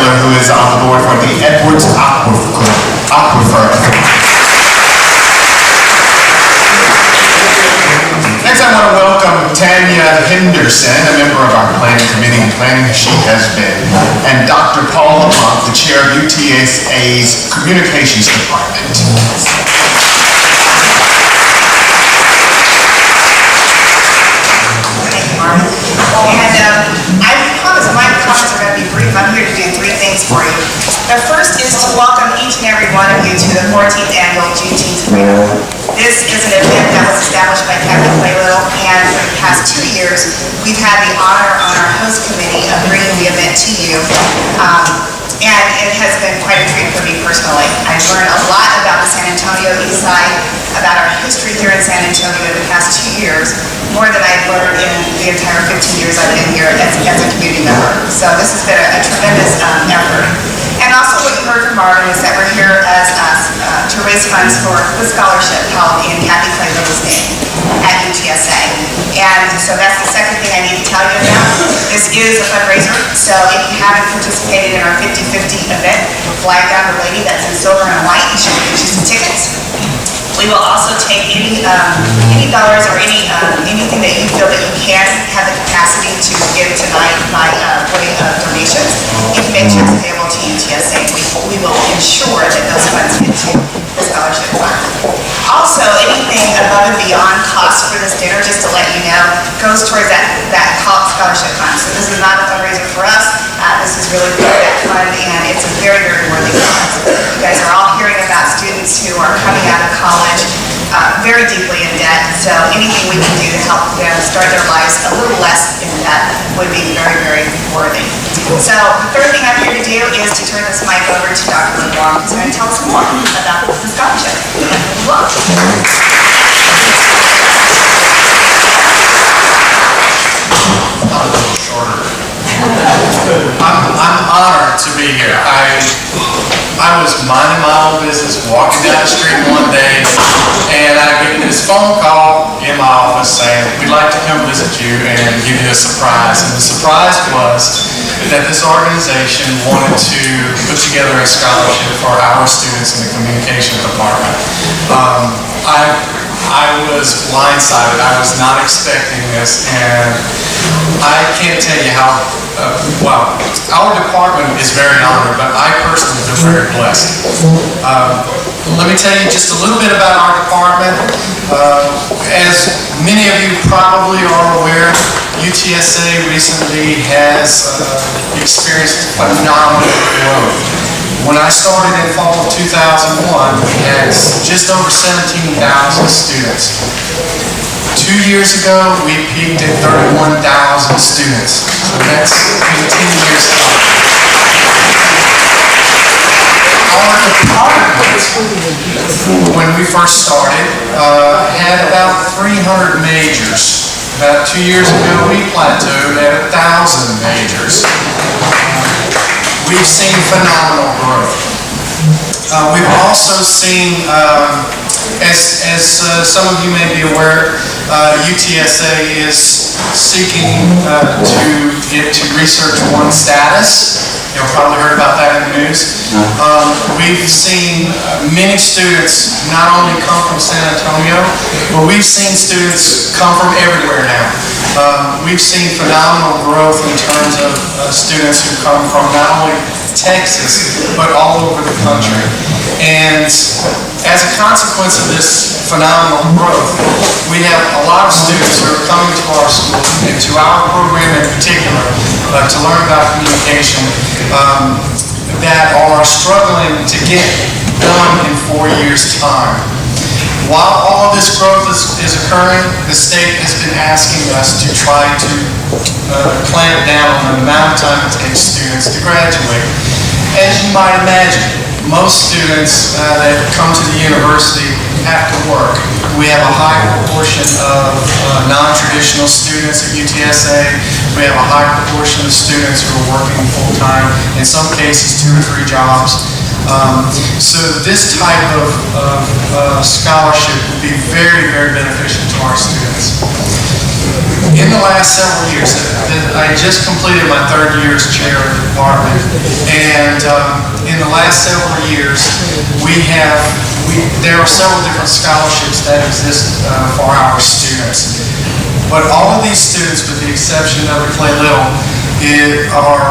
Who is on the board for the Edwards Aquifer. Next, I want to welcome Tanya Henderson, a member of our planning committee and planning she has been, and Dr. Paul Lamont, the chair of UTSA's communications department. I'm here to do three things for you. The first is to welcome each and every one of you to the 14th annual Juneteenth Freedom. This is an event that was established by Kathy Playlittle, and for the past 2 years, we've had the honor on our host committee of bringing the event to you. And it has been quite a treat for me personally. I've learned a lot about the San Antonio East Side, about our history here in San Antonio in the past 2 years, more than I've learned in the entire 15 years I've been here as a community member. So this has been a tremendous effort. And also what you heard from Marvin is that we're here as to raise funds for the scholarship held in Kathy Claylittle's name at UTSA. And so that's the second thing I need to tell you about. This is a fundraiser, so if you haven't participated in our 50-50 event, flag down the lady that's in silver and white, and she'll get you some tickets. We will also take any dollars or anything that you feel that you can have the capacity to give tonight by way of donations. You can make checks payable to UTSA. We will ensure that those funds get to the scholarship fund. Also, anything above and beyond costs for this dinner, just to let you know, goes towards that scholarship fund. So this is not a fundraiser for us. This is really for that fund, and it's a very, very worthy cause. You guys are all hearing about students who are coming out of college very deeply in debt, so anything we can do to help them start their lives a little less in debt would be very, very worthy. So the third thing I'm here to do is to turn this mic over to Dr. LeBlanc, who's going to tell us more about the scholarship. LeBlanc. A little shorter. I'm honored to be here. I was minding my own business, walking down the street one day, and I get this phone call in my office saying, we'd like to come visit you and give you a surprise. And the surprise was that this organization wanted to put together a scholarship for our students in the communication department. I was blindsided. I was not expecting this, and I can't tell you how, well, our department is very honored, but I personally feel very blessed. Let me tell you just a little bit about our department. As many of you probably are aware, UTSA recently has experienced phenomenal growth. When I started in fall of 2001, we had just over 17,000 students. 2 years ago, we peaked at 31,000 students. So that's been 10 years ago. Our department, when we first started, had about 300 majors. About 2 years ago, we plateaued at 1,000 majors. We've seen phenomenal growth. We've also seen, as some of you may be aware, UTSA is seeking to get to Research 1 status. You've probably heard about that in the news. We've seen many students not only come from San Antonio, but we've seen students come from everywhere now. We've seen phenomenal growth in terms of students who come from not only Texas, but all over the country. And as a consequence of this phenomenal growth, we have a lot of students who are coming to our school and to our program in particular to learn about communication that are struggling to get done in 4 years' time. While all of this growth is occurring, the state has been asking us to try to clamp down on the amount of time it takes students to graduate. As you might imagine, most students that come to the university have to work. We have a high proportion of non-traditional students at UTSA. We have a high proportion of students who are working full-time, in some cases 2 or 3 jobs. So this type of scholarship would be very, very beneficial to our students. In the last several years, I just completed my 3rd year as chair of the department, and in the last several years, there are several different scholarships that exist for our students. But all of these students, with the exception of the Clay Little, are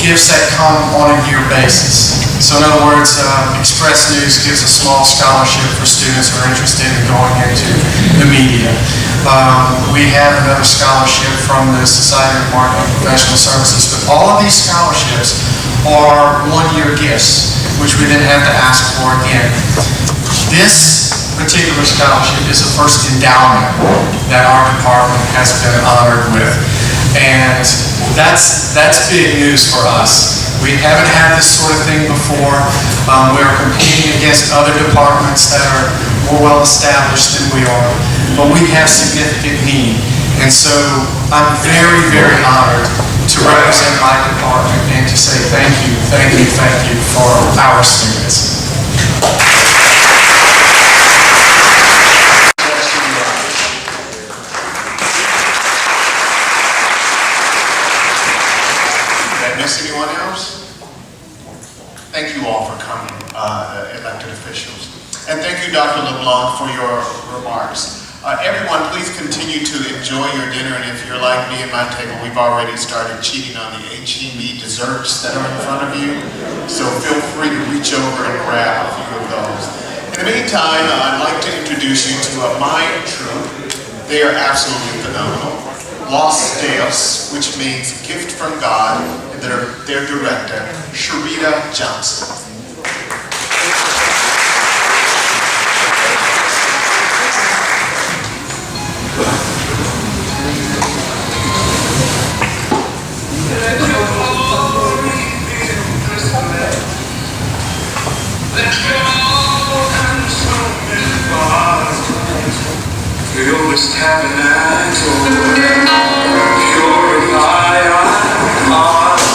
gifts that come on a year basis. So in other words, Express News gives a small scholarship for students who are interested in going into the media. We have another scholarship from the Society of Marketing and Professional Services, but all of these scholarships are one-year gifts, which we then have to ask for again. This particular scholarship is the first endowment that our department has been honored with. And that's big news for us. We haven't had this sort of thing before. We're competing against other departments that are more well established than we are, but we have significant need. And so I'm very, very honored to represent my department and to say thank you for our students. Anyone else? Thank you all for coming, elected officials. And thank you, Dr. LeBlanc, for your remarks. Everyone, please continue to enjoy your dinner, and if you're like me at my table, we've already started cheating on the HEB desserts that are in front of you, so feel free to reach over and grab a few of those. In the meantime, I'd like to introduce you to a mime troupe. They are absolutely phenomenal. Los Deos, which means gift from God, and their director, Sharita Johnson. Fill this tabernacle, purify our hearts.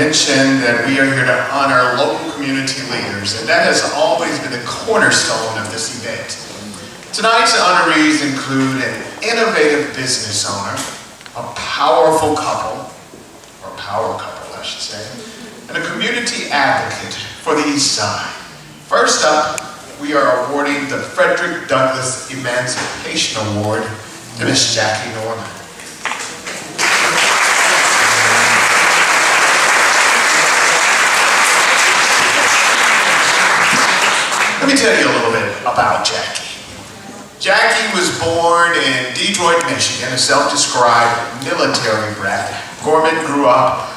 mention that we are here to honor local community leaders, and that has always been the cornerstone of this event. Tonight's honorees include an innovative business owner, a powerful couple, or power couple, I should say, and a community advocate for the East Side. First up, we are awarding the Frederick Douglass Emancipation Award to Miss Jackie Norman. Let me tell you a little bit about Jackie. Jackie was born in Detroit, Michigan, a self-described military brat. Gorman grew up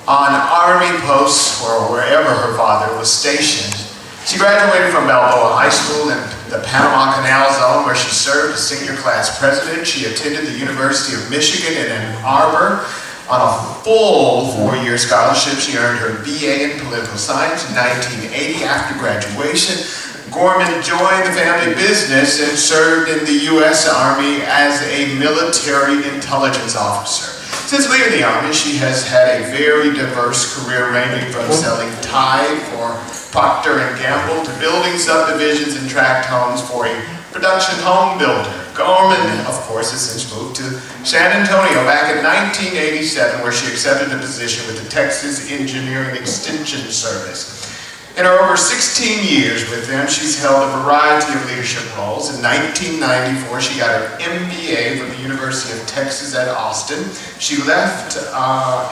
on Army posts or wherever her father was stationed. She graduated from Balboa High School in the Panama Canal Zone, where she served as senior class president. She attended the University of Michigan in Ann Arbor. On a full 4-year scholarship, she earned her BA in political science in 1980. After graduation, Gorman joined the family business and served in the U.S. Army as a military intelligence officer. Since leaving the Army, she has had a very diverse career, ranging from selling Tide for Procter & Gamble to building subdivisions and tract homes for a production home builder. Gorman, of course, has since moved to San Antonio back in 1987, where she accepted a position with the Texas Engineering Extension Service. In her over 16 years with them, she's held a variety of leadership roles. In 1994, she got her MBA from the University of Texas at Austin. She left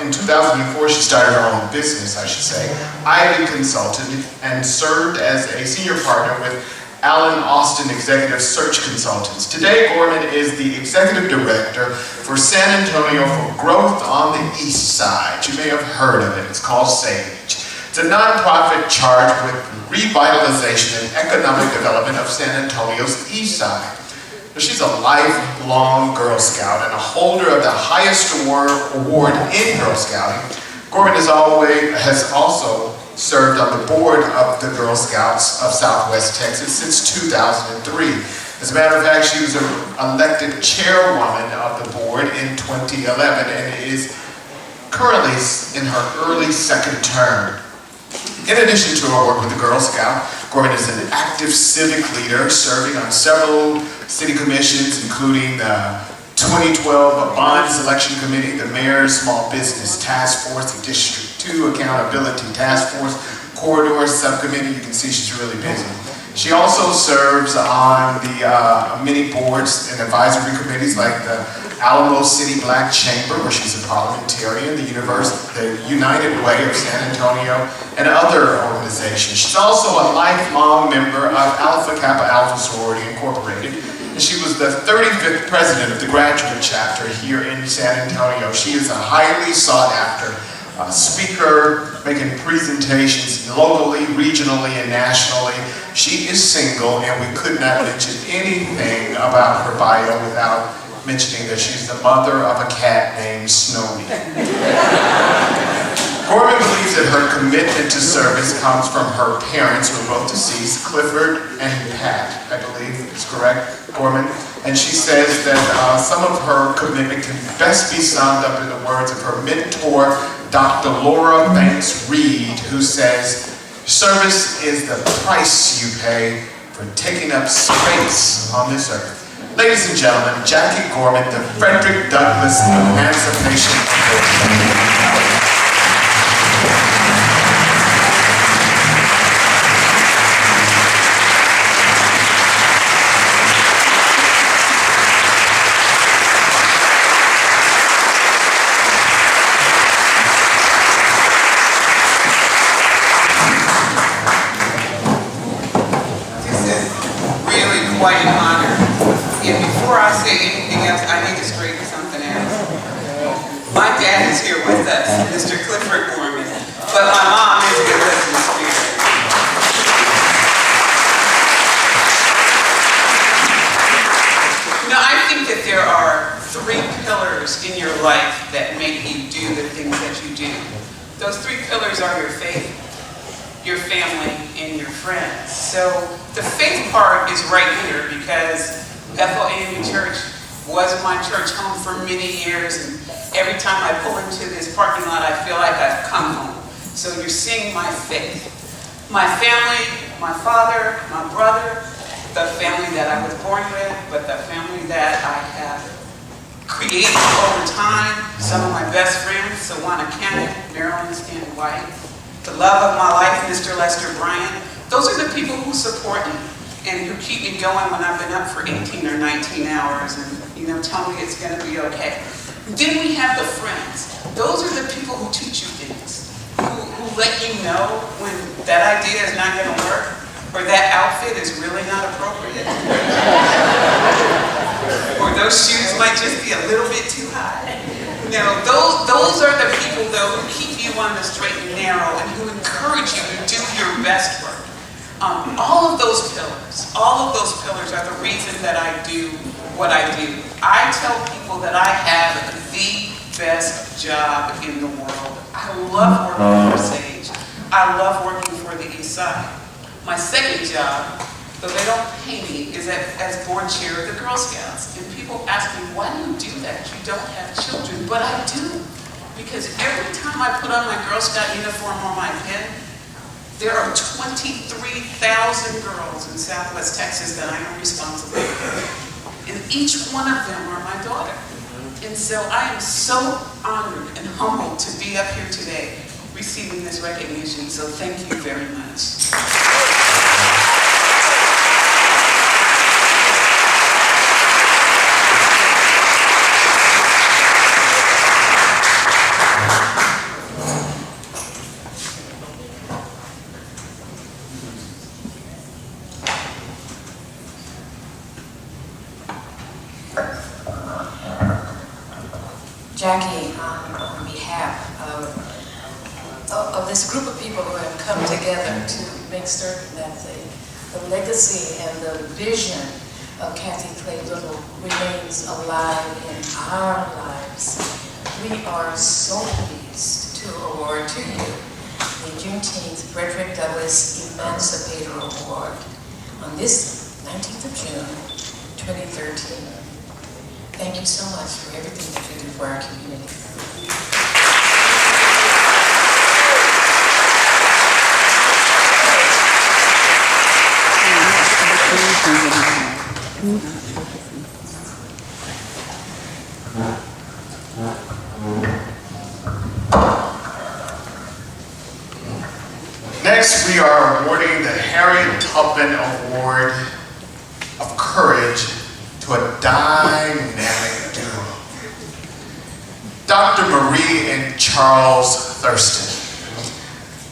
in 2004, she started her own business, I should say, Ivy Consulting, and served as a senior partner with Allen Austin Executive Search Consultants. Today, Gorman is the Executive Director for San Antonio for Growth on the East Side. You may have heard of it. It's called SAGE. It's a nonprofit charged with revitalization and economic development of San Antonio's East Side. She's a lifelong Girl Scout and a holder of the highest award in Girl Scouting. Gorman has also served on the board of the Girl Scouts of Southwest Texas since 2003. As a matter of fact, she was elected chairwoman of the board in 2011 and is currently in her early second term. In addition to her work with the Girl Scout, Gorman is an active civic leader, serving on several city commissions, including the 2012 Bond Selection Committee, the Mayor's Small Business Task Force, the District 2 Accountability Task Force, Corridor Subcommittee. You can see she's really busy. She also serves on the many boards and advisory committees like the Alamo City Black Chamber, where she's a parliamentarian, the United Way of San Antonio, and other organizations. She's also a lifelong member of Alpha Kappa Alpha Sorority Incorporated, and she was the 35th president of the graduate chapter here in San Antonio. She is a highly sought after speaker, making presentations locally, regionally, and nationally. She is single, and we could not mention anything about her bio without mentioning that she's the mother of a cat named Snowy. Gorman believes that her commitment to service comes from her parents, who are both deceased, Clifford and Pat, I believe is correct, Gorman. And she says that some of her commitment can best be summed up in the words of her mentor, Dr. Laura Banks Reed, who says, "Service is the price you pay for taking up space on this earth." Ladies and gentlemen, Jackie Gorman, the Frederick Douglass Emancipation Award. Quite an honor. And before I say anything else, I need to straighten something out. My dad is here with us, Mr. Clifford Gorman, but my mom is with us in spirit. You know, I think that there are 3 pillars in your life that make you do the things that you do. Those 3 pillars are your faith, your family, and your friends. So the faith part is right here because Bethel AME Church was my church home for many years, and every time I pull into this parking lot, I feel like I've come home. So you're seeing my faith. My family, my father, my brother, the family that I was born with, but the family that I have created over time. Some of my best friends, Sawana Cannon, Marilyn Stan White, the love of my life, Mr. Lester Bryant. Those are the people who support me and who keep me going when I've been up for 18 or 19 hours and, tell me it's gonna be okay. Then we have the friends. Those are the people who teach you things, who let you know when that idea is not gonna work or that outfit is really not appropriate. Or those shoes might just be a little bit too high. Those are the people though who keep you on the straight and narrow and who encourage you to do your best work. All of those pillars are the reason that I do what I do. I tell people that I have the best job in the world. I love working for SAGE. I love working for the East Side. My second job, though they don't pay me, is as board chair of the Girl Scouts. And people ask me, why do you do that? You don't have children. But I do. Because every time I put on my Girl Scout uniform or my pin, there are 23,000 girls in Southwest Texas that I am responsible for. And each one of them are my daughter. And so I am so honored and humbled to be up here today receiving this recognition. So thank you very much. Jackie, on behalf of this group of people who have come together to make certain that the legacy and the vision of Kathy Clay Little remains alive in our lives, we are so pleased to award to you the Juneteenth Frederick Douglass Emancipator Award on this 19th of June, 2013. Thank you so much for everything that you do for our community. Next, we are awarding the Harriet Tubman Award of Courage to a dynamic duo. Dr. Marie and Charles Thurston.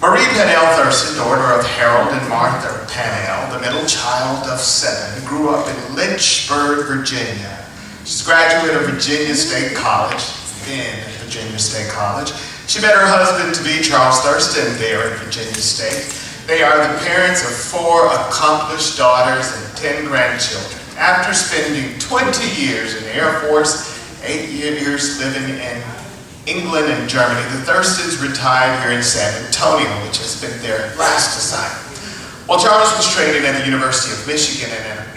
Marie Pannell Thurston, daughter of Harold and Martha Pannell, the middle child of 7, grew up in Lynchburg, Virginia. She's a graduate of Virginia State College, then Virginia State College. She met her husband-to-be, Charles Thurston, there at Virginia State. They are the parents of 4 accomplished daughters and 10 grandchildren. After spending 20 years in the Air Force, 8 years living in England and Germany, the Thurstons retired here in San Antonio, which has been their last assignment. While Charles was training at the University of Michigan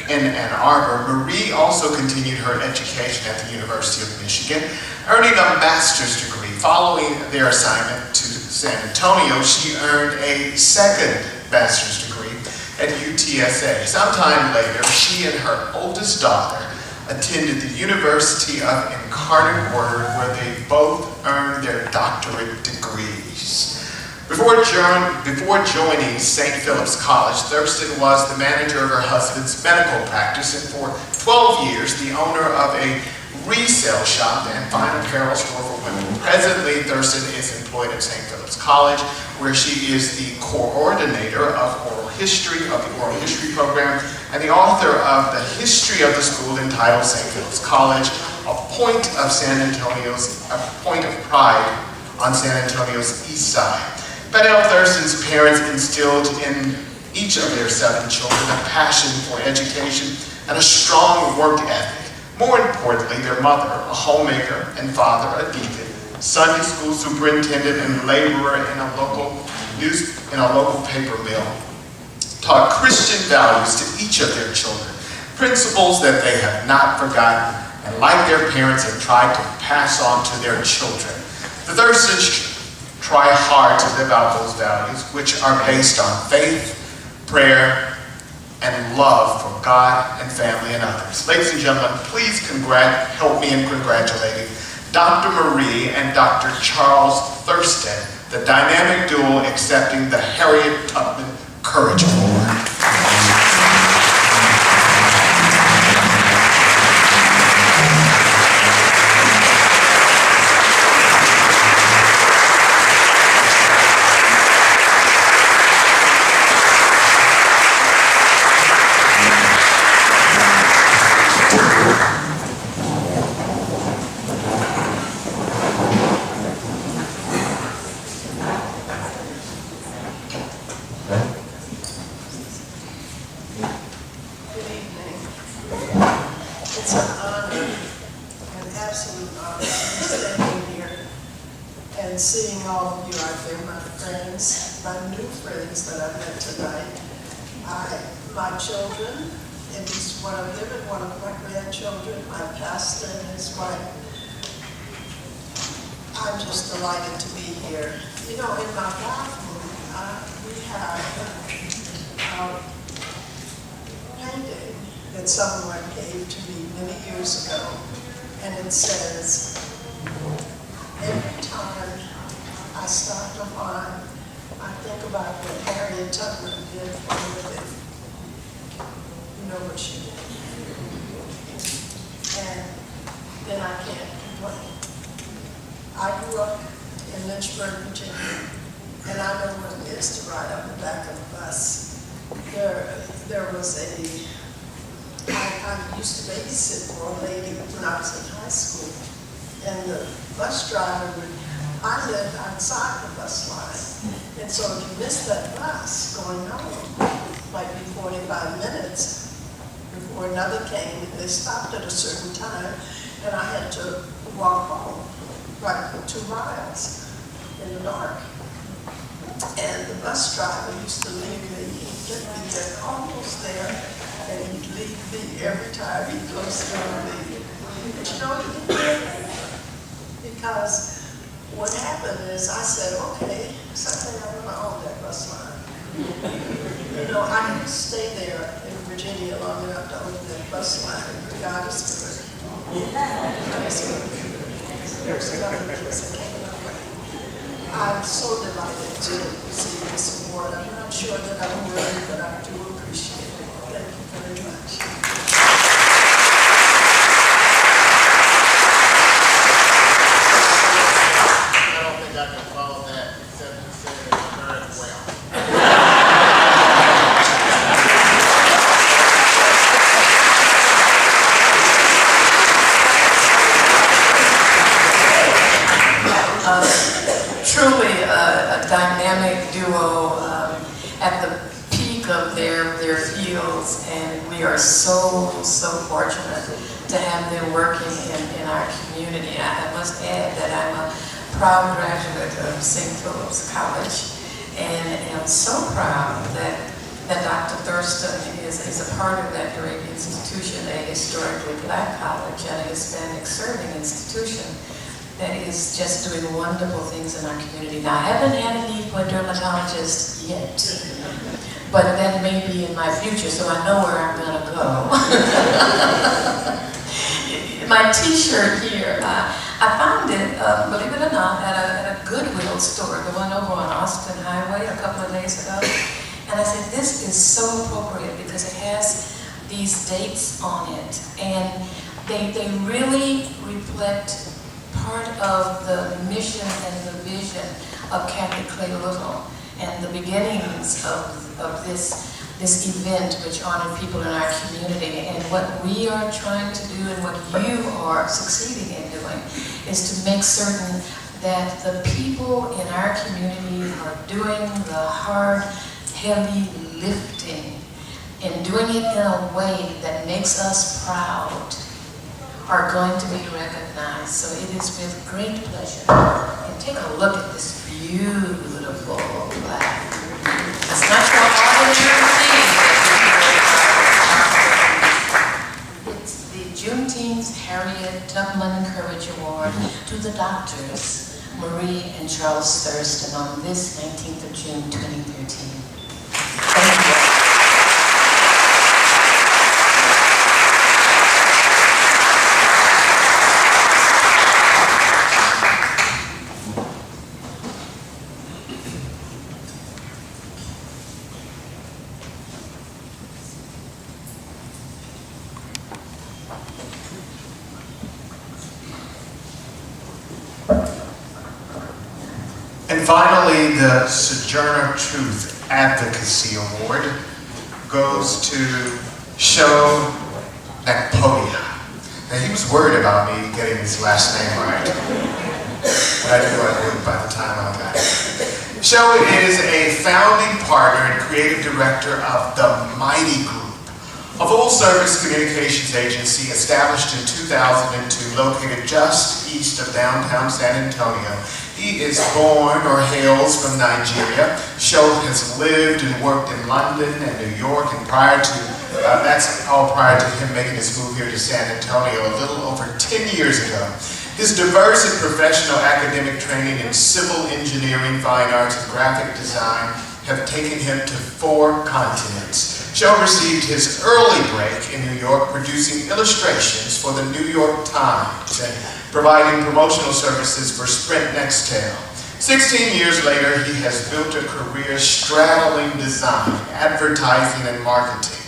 in Ann Arbor, Marie also continued her education at the University of Michigan, earning a master's degree. Following their assignment to San Antonio, she earned a second master's degree at UTSA. Sometime later, she and her oldest daughter attended the University of Incarnate Word, where they both earned their doctorate degrees. Before joining St. Philip's College, Thurston was the manager of her husband's medical practice and for 12 years the owner of a resale shop and fine apparel store for women. Presently, Thurston is employed at St. Philip's College, where she is the coordinator of the oral history program and the author of the history of the school entitled St. Philip's College, a point of pride on San Antonio's east side. Pannell Thurston's parents instilled in each of their 7 children a passion for education and a strong work ethic. More importantly, their mother, a homemaker, and father, a deacon, Sunday school superintendent and laborer in a local paper mill, taught Christian values to each of their children, principles that they have not forgotten, and like their parents have tried to pass on to their children. The Thurstons try hard to live out those values, which are based on faith, prayer, and love for God and family and others. Ladies and gentlemen, please help me in congratulating Dr. Marie and Dr. Charles Thurston, the dynamic duo accepting the Harriet Tubman Courage Award. It's an honor, an absolute honor to be standing here and seeing all of you out there, my friends, my new friends that I've met tonight. My children, at least one of them and one of my grandchildren, my pastor and his wife. I'm just delighted to be here. You know, in my bathroom, we have a painting that someone gave to me many years ago, and it says, every time I start to whine, I think about what Harriet Tubman did for a living. You know what she did. And then I can't complain. I grew up in Lynchburg, Virginia, and I know what it is to ride on the back of a bus. There was I used to babysit for a lady when I was in high school, and the bus driver I lived outside the bus line, and so if you missed that bus going home, might be 45 minutes before another came, and they stopped at a certain time, and I had to walk home, like 2 miles in the dark. And the bus driver used to leave me, he'd get me there, almost there, and he'd leave me every time he closed the door to me. But you know, he didn't do that. Because what happened is I said, okay, someday I'm going to own that bus line. You know, I didn't stay there in Virginia long enough to own that bus line, but God is good. God is good. There's another kiss that came my way. I'm so delighted to receive this award. I'm not sure that I'm worthy, but I do appreciate it. Thank you very much. I don't think I can follow that, except to say that you heard it well. Truly a dynamic duo at the peak of their fields, and we are so fortunate to have them working in our community. I must add that I'm a proud graduate of St. Philip's College, and am so proud that Dr. Thurston is a part of that great institution, a historically Black college and a Hispanic serving institution that is just doing wonderful things in our community. Now, I haven't had a need for a dermatologist yet, but that may be in my future, so I know where I'm gonna go. My t-shirt here, I found it, believe it or not, at a Goodwill store, the one over on Austin Highway a couple of days ago. And I said, this is so appropriate because it has these dates on it, and they really reflect part of the mission and the vision of Kathy Clay Little and the beginnings of this event which honored people in our community. And what we are trying to do and what you are succeeding in doing is to make certain that the people in our community are doing the hard, heavy lifting and doing it in a way that makes us proud, are going to be recognized. So it is with great pleasure. And take a look at this beautiful flag. It's not your ordinary thing. It's the Juneteenth Harriet Tubman Courage Award to the doctors Marie and Charles Thurston on this 19th of June, 2013. Thank you. And finally, the Sojourner Truth Advocacy Award goes to Sho Nakpodia. Now, he was worried about me getting his last name right, but I knew I would by the time I got it. Sho is a founding partner and creative director of the Mighty Group, a full-service communications agency established in 2002, located just east of downtown San Antonio. He is born or hails from Nigeria. Sho has lived and worked in London and New York, and that's all prior to him making his move here to San Antonio a little over 10 years ago. His diverse and professional academic training in civil engineering, fine arts, and graphic design have taken him to 4 continents. Sho received his early break in New York producing illustrations for the New York Times and providing promotional services for Sprint Nextel. 16 years later, he has built a career straddling design, advertising, and marketing.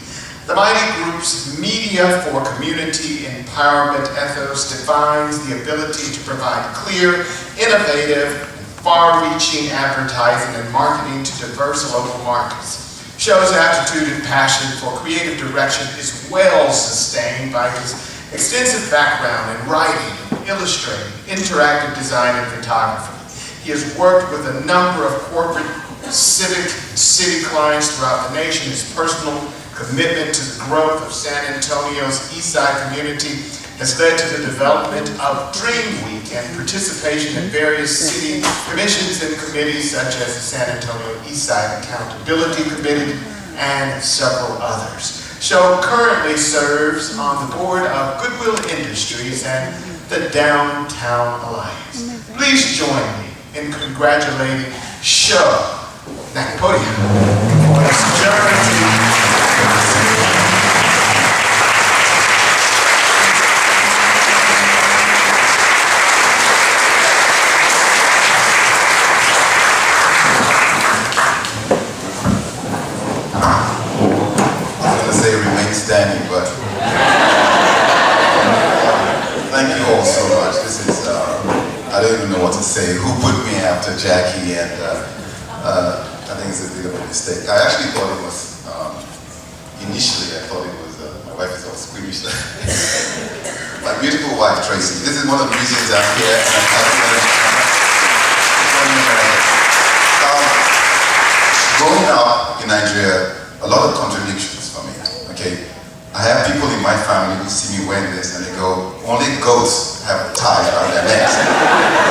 The Mighty Group's Media for Community Empowerment ethos defines the ability to provide clear, innovative, and far-reaching advertising and marketing to diverse local markets. Sho's aptitude and passion for creative direction is well sustained by his extensive background in writing, illustrating, interactive design, and photography. He has worked with a number of corporate, civic, city clients throughout the nation. His personal commitment to the growth of San Antonio's Eastside community has led to the development of Dream Week and participation in various city commissions and committees such as the San Antonio Eastside Accountability Committee and several others. Sho currently serves on the board of Goodwill Industries and the Downtown Alliance. Please join me in congratulating Sho Nakpodia for his Sojourner standing, but thank you all so much. This is, I don't even know what to say. Who put me after Jackie? And I think it's a bit of a mistake. I actually thought it was, initially I thought it was, my wife is all squeamish. My beautiful wife, Tracy. This is one of the reasons I'm here. Growing up in Nigeria, a lot of contradictions for me, okay? I have people in my family who see me wearing this and they go, only goats have ties around their necks.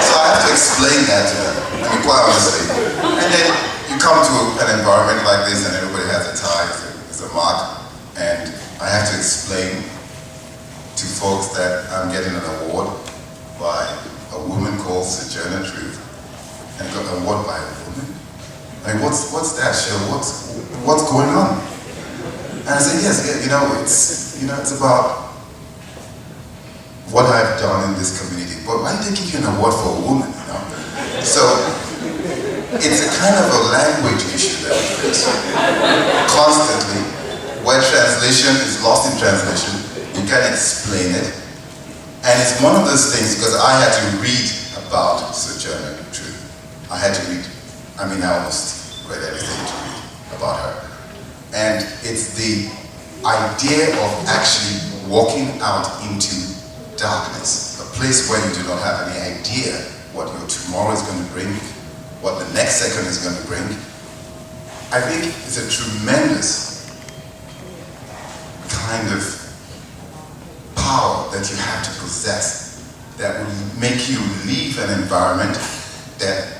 So I have to explain that to them, I mean, quite honestly. And then you come to an environment like this and everybody has a tie, it's a mark, and I have to explain to folks that I'm getting an award by a woman called Sojourner Truth. And got an award by a woman? I mean, what's that, Sho? What's going on? And I said, yes, it's about what I've done in this community. But why did they give you an award for a woman, So, it's a kind of a language issue that we face constantly, where translation is lost in translation. You can't explain it. And it's one of those things, because I had to read about Sojourner Truth. I had to read. I almost read everything to read about her. And it's the idea of actually walking out into darkness, a place where you do not have any idea what your tomorrow is going to bring, what the next second is going to bring. I think it's a tremendous kind of power that you have to possess that will make you leave an environment that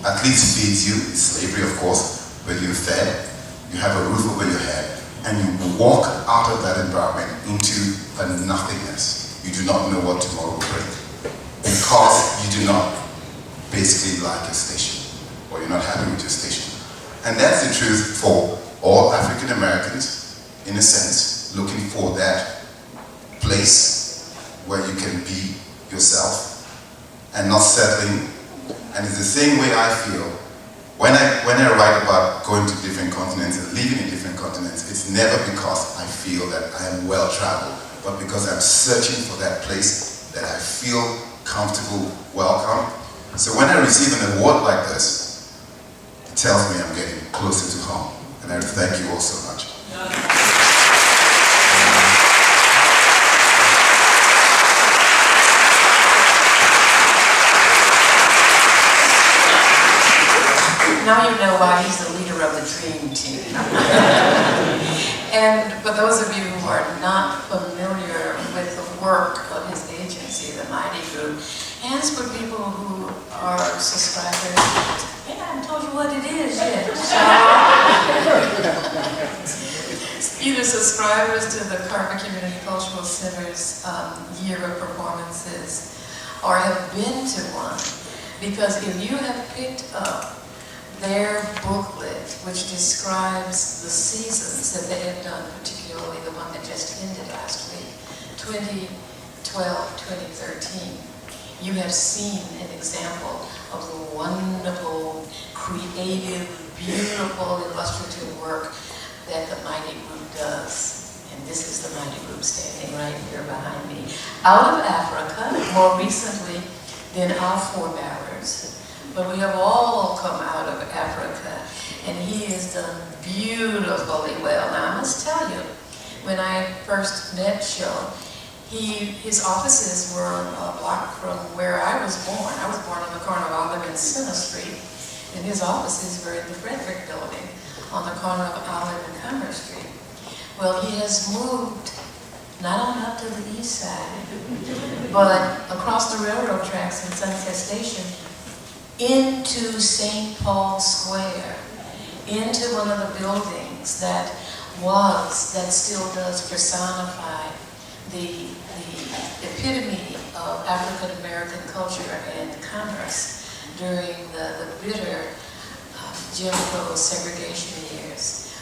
at least feeds you. It's slavery, of course, but you're fed. You have a roof over your head, and you walk out of that environment into a nothingness. You do not know what tomorrow will bring, because you do not basically like your station, or you're not happy with your station. And that's the truth for all African Americans, in a sense, looking for that place where you can be yourself and not settling. And it's the same way I feel when I write about going to different continents and living in different continents. It's never because I feel that I am well traveled, but because I'm searching for that place that I feel comfortable, welcome. So when I receive an award like this, it tells me I'm getting closer to home. And I thank you all so much. Now you know why he's the leader of the dream team. And for those of you who are not familiar with the work of his agency, the Mighty Group, hands for people who are subscribers. Hey, I haven't told you what it is yet. Either subscribers to the Carver Community Cultural Center's year of performances, or have been to one. Because if you have picked up their booklet, which describes the seasons that they have done, particularly the one that just ended last week, 2012, 2013, you have seen an example of the wonderful, creative, beautiful, illustrative work that the Mighty Group does. And this is the Mighty Group standing right here behind me. Out of Africa, more recently than our forebearers. But we have all come out of Africa, and he has done beautifully well. Now, I must tell you, when I first met Joe, his offices were a block from where I was born. I was born on the corner of Olive and Center Street, and his offices were in the Frederick Building on the corner of Olive and Commerce Street. Well, he has moved not on up to the east side, but across the railroad tracks in Sunset Station, into St. Paul Square, into one of the buildings that still does personify the epitome of African American culture and commerce during the bitter Jim Crow segregation years.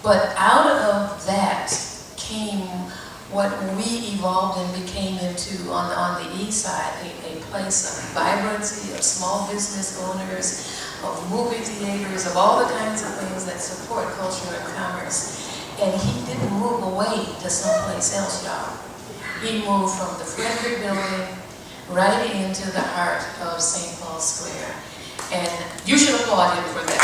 But out of that came what we evolved and became into on the east side, a place of vibrancy, of small business owners, of movie theaters, of all the kinds of things that support culture and commerce. And he didn't move away to someplace else, y'all. He moved from the Frederick Building right into the heart of St. Paul Square. And you should applaud him for that.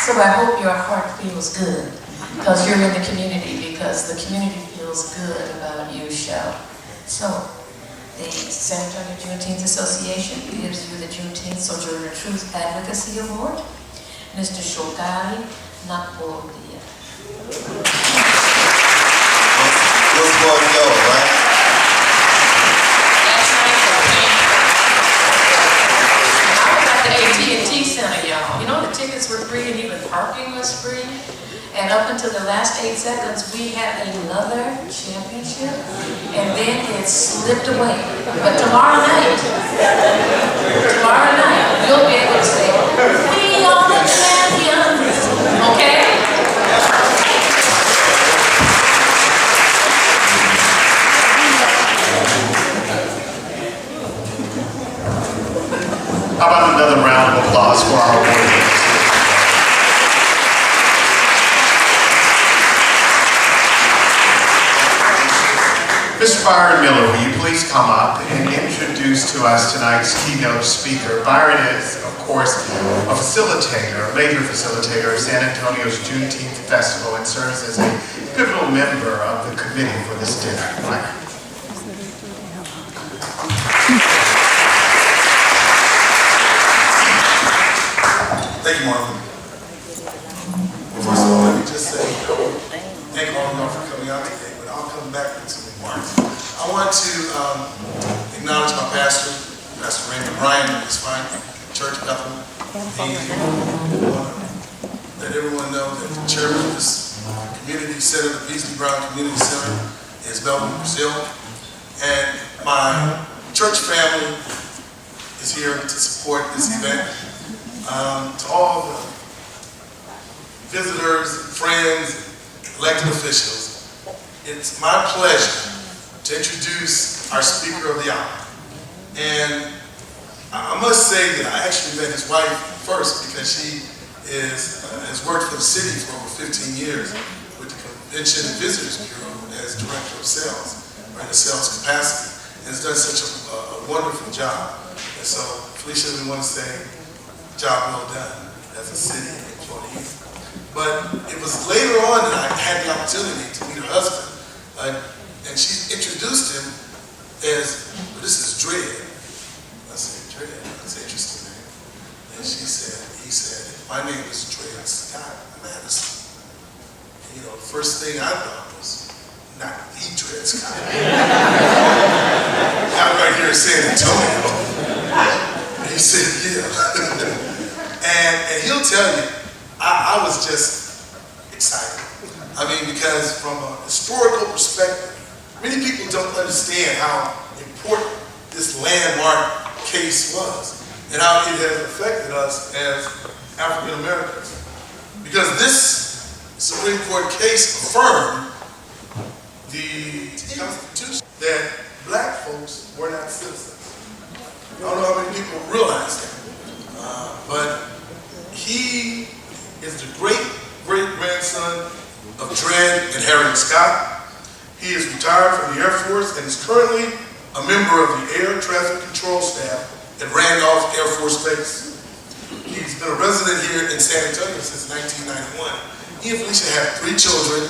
So I hope your heart feels good because you're in the community, because the community feels good about you, Shell. So the San Antonio Juneteenth Association gives you the Juneteenth Sojourner Truth Advocacy Award, Mr. Shogari Nakbodia. Those boys go, right? AT&T Center, y'all. You know, the tickets were free and even parking was free. And up until the last 8 seconds, we had another championship, and then it slipped away. But tomorrow night, you'll be able to say, we are the champions, okay? How about another round of applause for our awardees? Mr. Byron Miller, will you please come up and introduce to us tonight's keynote speaker? Byron is, of course, a facilitator, a major facilitator of San Antonio's Juneteenth Festival and serves as a pivotal member of the committee for this dinner. Byron. Thank you, Martha. Well, first of all, let me just say thank all of y'all for coming out today, but I'll come back with some remarks. I want to acknowledge my pastor, Pastor Raymond Bryan, and his fine church, Bethel. Let everyone know that the chairman of this community center, the Beasley Brown Community Center, is Melbourne, Brazil. And my church family is here to support this event. To all the visitors, friends, elected officials, it's my pleasure to introduce our speaker of the hour. And I must say that I actually met his wife first because she has worked for the city for over 15 years with the Convention and Visitors Bureau as Director of Sales, or in a sales capacity, and has done such a wonderful job. And so, Felicia, we want to say, job well done as a city employee. But it was later on that I had the opportunity to meet her husband, and she introduced him as, well, this is Dred. I said, Dred, that's an interesting name. And he said, my name is Dred Scott Madison. And, you know, the first thing I thought was, not the Dred Scott. I'm right here in San Antonio. And he said, yeah. and he'll tell you, I was just excited. I mean, because from a historical perspective, many people don't understand how important this landmark case was and how it has affected us as African Americans. Because this Supreme Court case affirmed the Constitution that black folks were not citizens. I don't know how many people realize that. But he is the great-great-grandson of Dred and Harriet Scott. He is retired from the Air Force and is currently a member of the Air Traffic Control Staff at Randolph Air Force Base. He's been a resident here in San Antonio since 1991. He and Felicia have 3 children.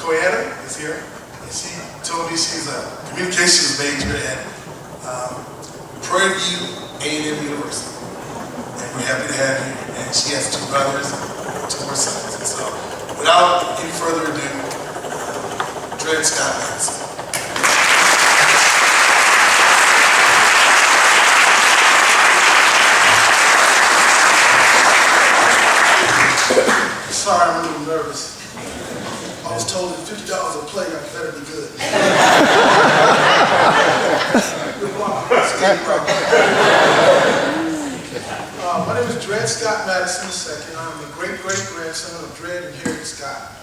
Koyana is here, and she told me she's a communications major at Prairie View A&M University. And we're happy to have you. And she has 2 brothers and 2 more sons. And so, without any further ado, Dred Scott Madison. Sorry, I'm a little nervous. I was told that $50 a play, I better be good. My name is Dred Scott Madison II. I'm the great-great-grandson of Dred and Harriet Scott,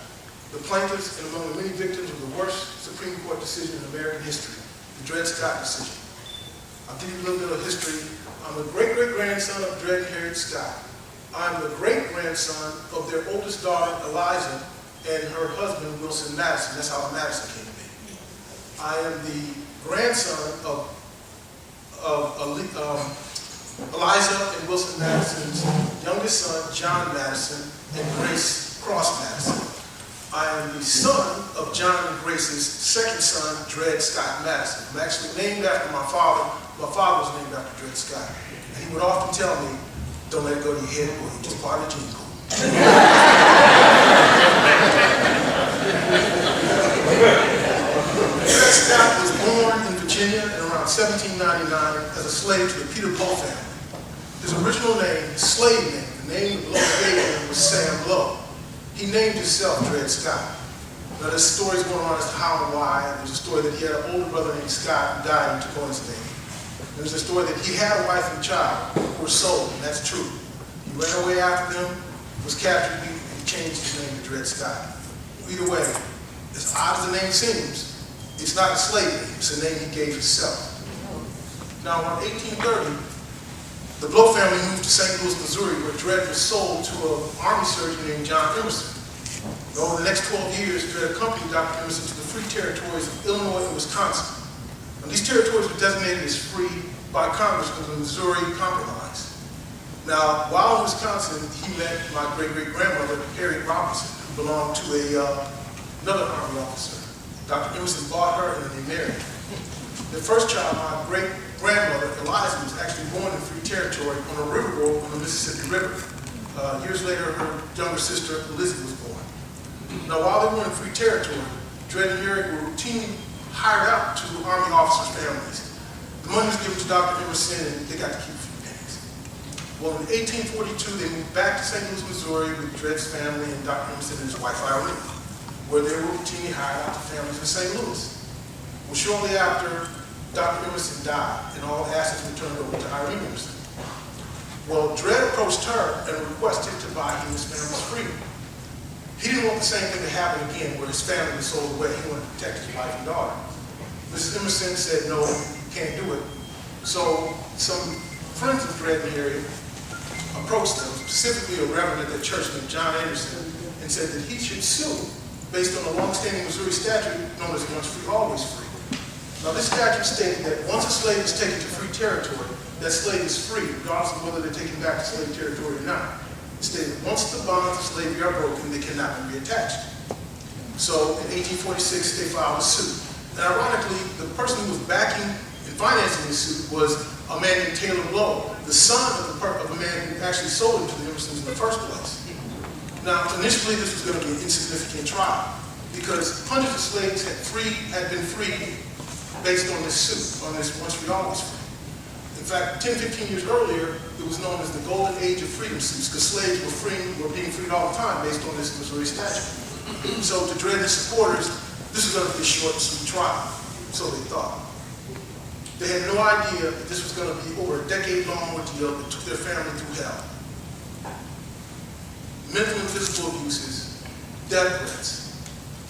the plaintiffs and among the many victims of the worst Supreme Court decision in American history, the Dred Scott decision. I'll give you a little bit of history. I'm the great-great-grandson of Dred and Harriet Scott. I'm the great-grandson of their oldest daughter, Eliza, and her husband, Wilson Madison. That's how Madison came to be. I am the grandson of Eliza and Wilson Madison's youngest son, John Madison, and Grace Cross Madison. I am the son of John and Grace's second son, Dred Scott Madison. I'm actually named after my father. My father was named after Dred Scott. And he would often tell me, don't let it go to your head, boy, you're just part of the gene pool. Dred Scott was born in Virginia in around 1799 as a slave to the Peter Blow family. His original name, his slave name, the name the Blow gave him was Sam Blow. He named himself Dred Scott. Now there's stories going on as to how and why. There's a story that he had an older brother named Scott who died and took on his name. There's a story that he had a wife and child who were sold, and that's true. He ran away after them, was captured, and he changed his name to Dred Scott. Either way, as odd as the name seems, it's not a slave name, it's a name he gave himself. Now, in 1830, the Blow family moved to St. Louis, Missouri, where Dred was sold to an army surgeon named John Emerson. And over the next 12 years, Dred accompanied Dr. Emerson to the free territories of Illinois and Wisconsin. And these territories were designated as free by Congress under the Missouri Compromise. Now, while in Wisconsin, he met my great-great-grandmother, Harriet Robinson, who belonged to another Army officer. Dr. Emerson bought her and then they married. The first child, my great-grandmother, Eliza, was actually born in free territory on a riverboat on the Mississippi River. Years later, her younger sister, Elizabeth, was born. Now, while they were in free territory, Dred and Harriet were routinely hired out to Army officers' families. The money was given to Dr. Emerson, and they got to keep a few pennies. Well, in 1842, they moved back to St. Louis, Missouri with Dred's family and Dr. Emerson and his wife, Irene. where they were routinely hired out to families in St. Louis. Well, shortly after Dr. Emerson died, and all assets were turned over to Irene Emerson. Well, Dredd approached her and requested to buy him his family's freedom. He didn't want the same thing to happen again, where his family was sold away. He wanted to protect his wife and daughter. Mrs. Emerson said, no, you can't do it. So some friends of Dredd in the area approached them, specifically a reverend at that church named John Anderson, and said that he should sue based on a long-standing Missouri statute known as once free, always free. Now, this statute stated that once a slave is taken to free territory, that slave is free, regardless of whether they're taken back to slave territory or not. It stated once the bonds of slavery are broken, they cannot be reattached. So, in 1846, they filed a suit. And ironically, the person who was backing and financing the suit was a man named Taylor Blow, the son of a man who actually sold him to the Emersons in the first place. Now, initially, this was going to be an insignificant trial because hundreds of slaves had been freed based on this suit, on this once free, always free. In fact, 10, 15 years earlier, it was known as the golden age of freedom suits because slaves were being freed all the time based on this Missouri statute. So to Dredd's supporters, this was going to be a short and sweet trial, so they thought. They had no idea that this was going to be over a decade-long ordeal that took their family through hell. Mental and physical abuses, death threats,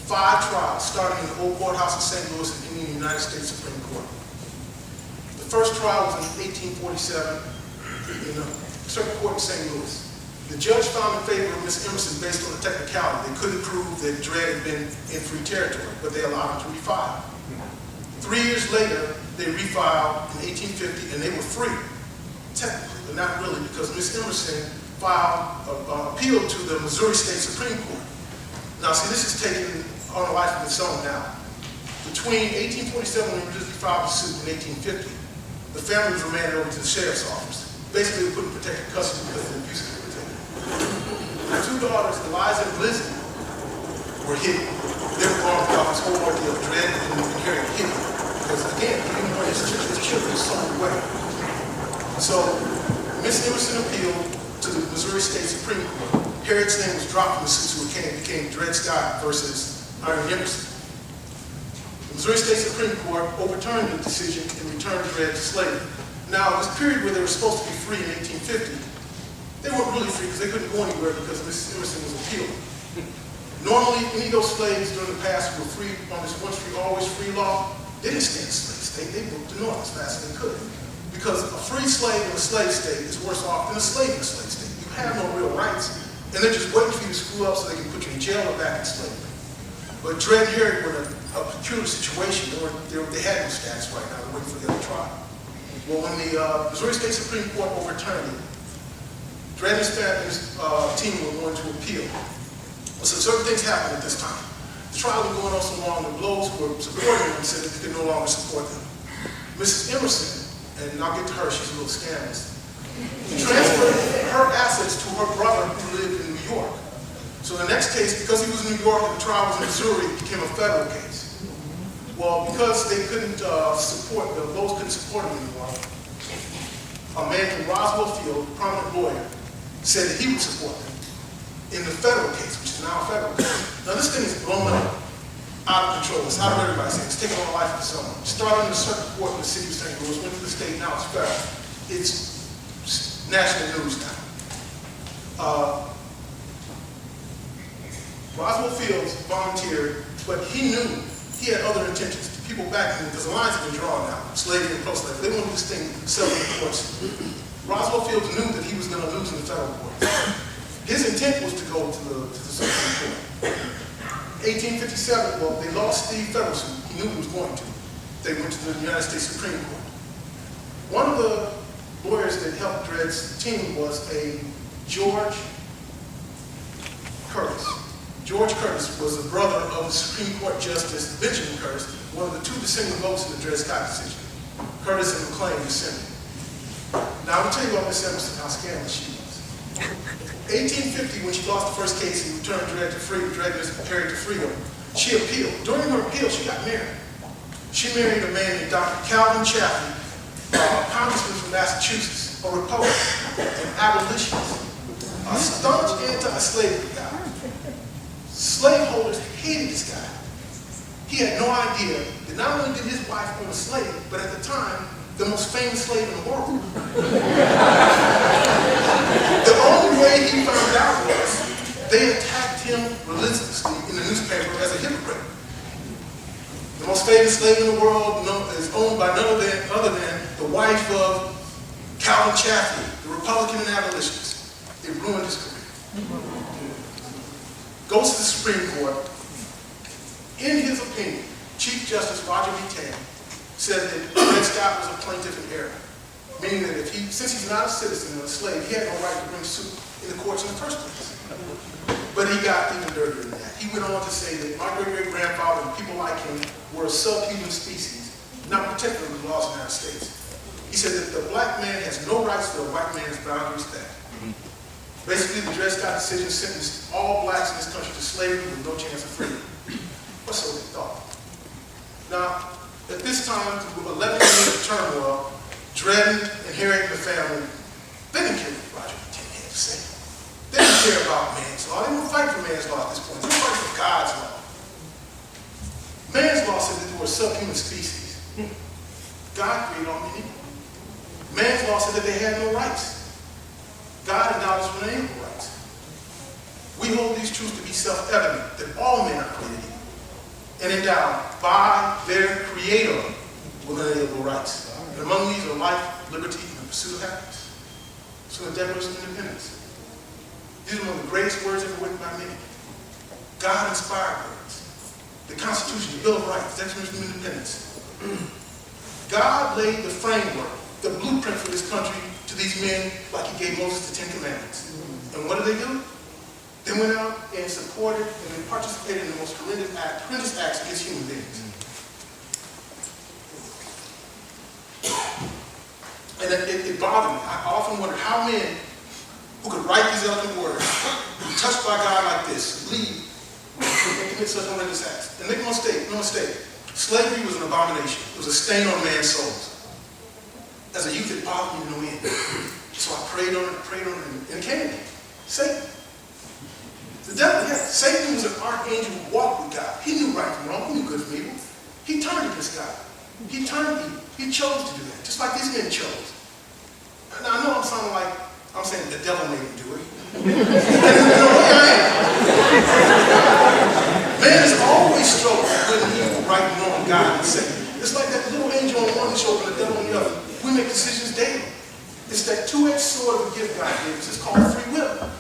5 trials starting in the old courthouse in St. Louis and ending in the United States Supreme Court. The first trial was in 1847 in the Circuit Court in St. Louis. The judge found in favor of Ms. Emerson based on the technicality. They couldn't prove that Dredd had been in free territory, but they allowed him to refile. 3 years later, they refiled in 1850, and they were free, technically, but not really, because Ms. Emerson filed an appeal to the Missouri State Supreme Court. Now, see, this is taken on a life of its own now. Between 1847, when we filed the suit in 1850, the family was remanded over to the sheriff's office. Basically, they couldn't protect the custody because of the abuse they were taking. The 2 daughters, Eliza and Lizzie, were hidden. They were going throughout this whole ordeal of Dredd and Harriet hidden. Because again, he didn't want his children sold away. So, Miss Emerson appealed to the Missouri State Supreme Court. Harriet's name was dropped from the suit, so it became Dred Scott versus Irene Emerson. The Missouri State Supreme Court overturned the decision and returned Dredd to slavery. Now, this period where they were supposed to be free in 1850, they weren't really free because they couldn't go anywhere because Mrs. Emerson was appealing. Normally, any of those slaves during the past who were free on this once free, always free law, they didn't stay in the slave state. They moved to north as fast as they could. Because a free slave in a slave state is worse off than a slave in a slave state. You have no real rights, and they're just waiting for you to screw up so they can put you in jail or back in slavery. But Dredd and Harriet were in a peculiar situation. They had no status right now. They're waiting for their trial. Well, when the Missouri State Supreme Court overturned it, Dredd and his team were going to appeal. So certain things happened at this time. The trial was going on so long, the Blows who were supporting them said that they could no longer support them. Mrs. Emerson, and I'll get to her, she's a little scandalous, transferred her assets to her brother who lived in New York. So the next case, because he was in New York and the trial was in Missouri, it became a federal case. Well, because they couldn't support, the Blows couldn't support him anymore, a man named Roswell Field, a prominent lawyer, said that he would support them in the federal case, which is now a federal case. Now this thing is blown up, out of control. It's out of everybody's hands. It's taking on a life of its own. It started in the circuit court in the city of St. Louis, went to the state, now it's federal. It's national news now. Roswell Fields volunteered, but he knew he had other intentions. People back then, because the lines have been drawn now, slavery and pro-slavery. They wanted this thing settled in courts. Roswell Fields knew that he was going to lose in the federal court. His intent was to go to the Supreme Court. 1857, well, they lost the federal suit. He knew he was going to. They went to the United States Supreme Court. One of the lawyers that helped Dredd's team was a George Curtis. George Curtis was the brother of the Supreme Court Justice Benjamin Curtis, one of the 2 dissenting votes in the Dred Scott decision. Curtis and McLean dissented. Now, I will tell you about Miss Emerson, how scandalous she was. 1850, when she lost the first case and returned Dredd to freedom, Dredd was carried to freedom, she appealed. During her appeal, she got married. She married a man named Dr. Calvin Chaffee, a congressman from Massachusetts, a Republican, an abolitionist, a staunch anti-slavery guy. Slaveholders hated this guy. He had no idea that not only did his wife own a slave, but at the time, the most famous slave in the world. The only way he found out was they attacked him relentlessly in the newspaper as a hypocrite. The most famous slave in the world is owned by none other than the wife of Calvin Chaffee, the Republican and abolitionist. It ruined his career. Goes to the Supreme Court. In his opinion, Chief Justice Roger B. Taney said that Dred Scott was a plaintiff in error, meaning that since he's not a citizen and a slave, he had no right to bring suit in the courts in the first place. But he got even dirtier than that. He went on to say that my great-great-grandfather and people like him were a subhuman species, not protected under the laws of the United States. He said that the black man has no rights to a white man's boundary respect. Basically, the Dred Scott decision sentenced all blacks in this country to slavery with no chance of freedom. Or so they thought. Now, at this time, through 11 years of turmoil, Dred and Harriet and the family, they didn't care what Roger B. Taney had to say. They didn't care about man's law. They didn't fight for man's law at this point. They were fighting for God's law. Man's law said that they were a subhuman species. God created all men equal. Man's law said that they had no rights. God acknowledged unalienable rights. We hold these truths to be self-evident, that all men are created equal and endowed by their Creator with unalienable rights. And among these are life, liberty, and the pursuit of happiness. So the Declaration of Independence. These are among the greatest words ever written by men. God-inspired words. The Constitution, the Bill of Rights, the Declaration of Independence. God laid the framework, the blueprint for this country to these men like he gave Moses the Ten Commandments. And what did they do? They went out and supported and participated in the most horrendous acts against human beings. And it bothered me. I often wondered how men who could write these eloquent words, be touched by God like this, leave and commit such horrendous acts. And make no mistake, slavery was an abomination. It was a stain on man's souls. As a youth, it bothered me to no end. So I prayed on it, and it came to me. Satan. The devil, yeah, Satan was an archangel who walked with God. He knew right from wrong. He knew good from evil. He turned against God. He turned evil. He chose to do that, just like these men chose. Now, I know I'm sounding like I'm saying the devil made him do it. And in a way I am. Man has always struggled with good and evil, right and wrong, God and Satan. It's like that little angel on one shoulder and the devil on the other. We make decisions daily. It's that two-edged sword of a gift God gave us. It's called free will.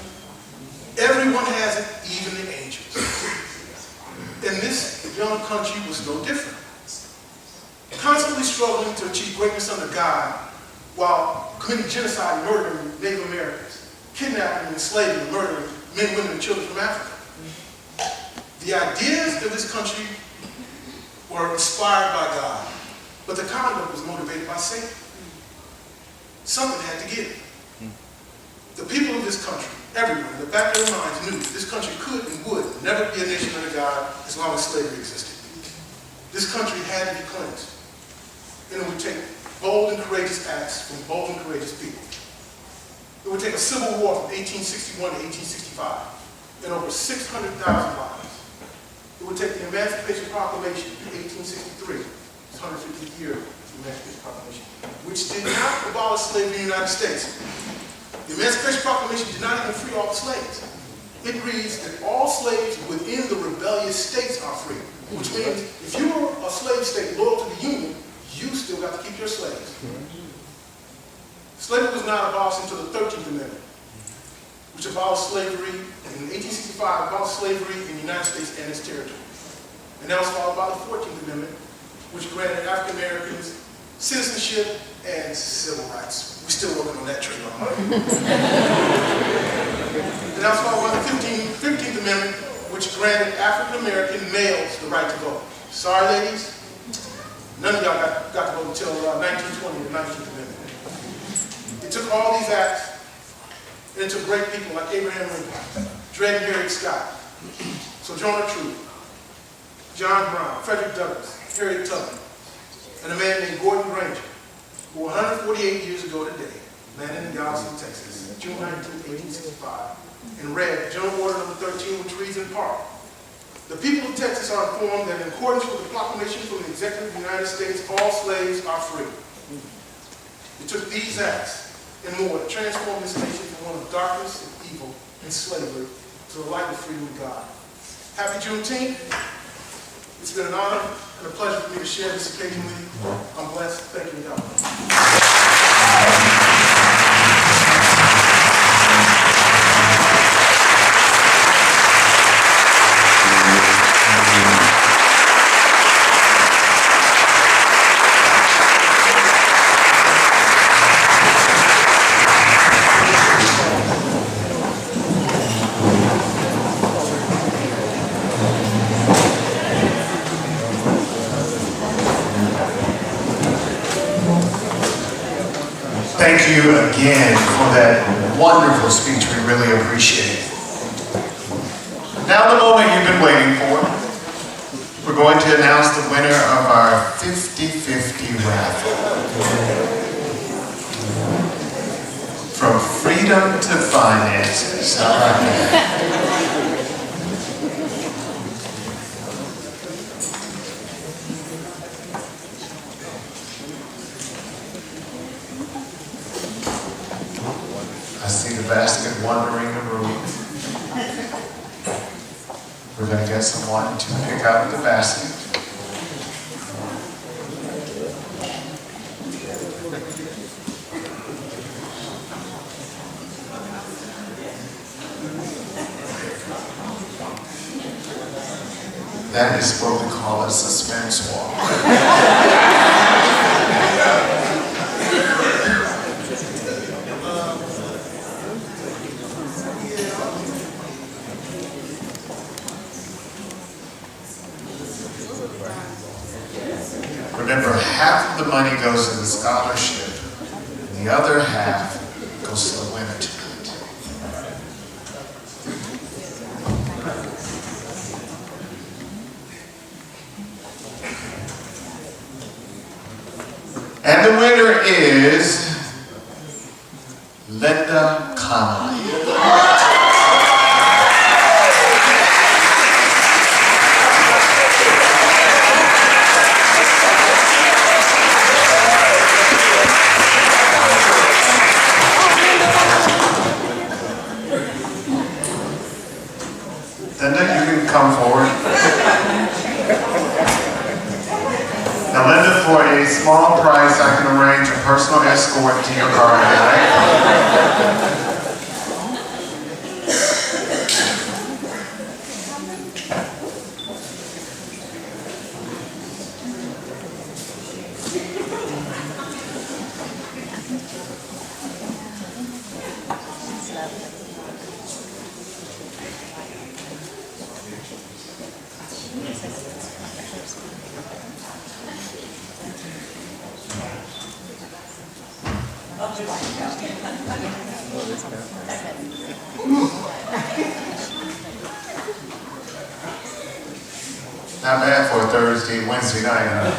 Everyone has it, even the angels. And this young country was no different. Constantly struggling to achieve greatness under God while committing genocide and murdering Native Americans, kidnapping and enslaving and murdering men, women, and children from Africa. The ideas of this country were inspired by God, but the conduct was motivated by Satan. Something had to give. The people of this country, everyone, in the back of their minds knew this country could and would never be a nation under God as long as slavery existed. This country had to be cleansed. And it would take bold and courageous acts from bold and courageous people. It would take a civil war from 1861 to 1865 and over 600,000 lives. It would take the Emancipation Proclamation in 1863, its 150th year of the Emancipation Proclamation, which did not abolish slavery in the United States. The Emancipation Proclamation did not even free all the slaves. It reads that all slaves within the rebellious states are free, which means if you were a slave state loyal to the Union, you still got to keep your slaves. Slavery was not abolished until the 13th Amendment, which abolished slavery in 1865, abolished slavery in the United States and its territories. And that was followed by the 14th Amendment, which granted African Americans citizenship and civil rights. We're still working on that trademark. And that was followed by the 15th Amendment, which granted African American males the right to vote. Sorry, ladies. None of y'all got to vote until 1920, the 19th Amendment. It took all these acts, and it took great people like Abraham Lincoln, Dred and Harriet Scott, Sojourner Truth, John Brown, Frederick Douglass, Harriet Tubman, and a man named Gordon Granger, who 148 years ago today landed in Galveston, Texas, June 19, 1865, and read General Order No. 13, which reads in part, The people of Texas are informed that in accordance with the proclamation from the Executive of the United States, all slaves are free. It took these acts and more to transform this nation from one of darkness and evil and slavery to the light of freedom of God. Happy Juneteenth. It's been an honor and a pleasure for me to share this occasion with you. I'm blessed. Thank you, God. Thank you again for that wonderful speech. We really appreciate it. Now the moment you've been waiting for. We're going to announce the winner of our 50-50 raffle. From freedom to finances. All right. I see the basket wandering the room. We're going to get someone to pick out the basket. That is what we call a suspense walk. Remember, half of the money goes to the scholarship, and the other half goes to the winner tonight. And the winner is Linda Connolly. Linda, you can come forward. Now, Linda, for a small price, I can arrange a personal escort to your car tonight. Not bad for a Thursday, Wednesday night, huh?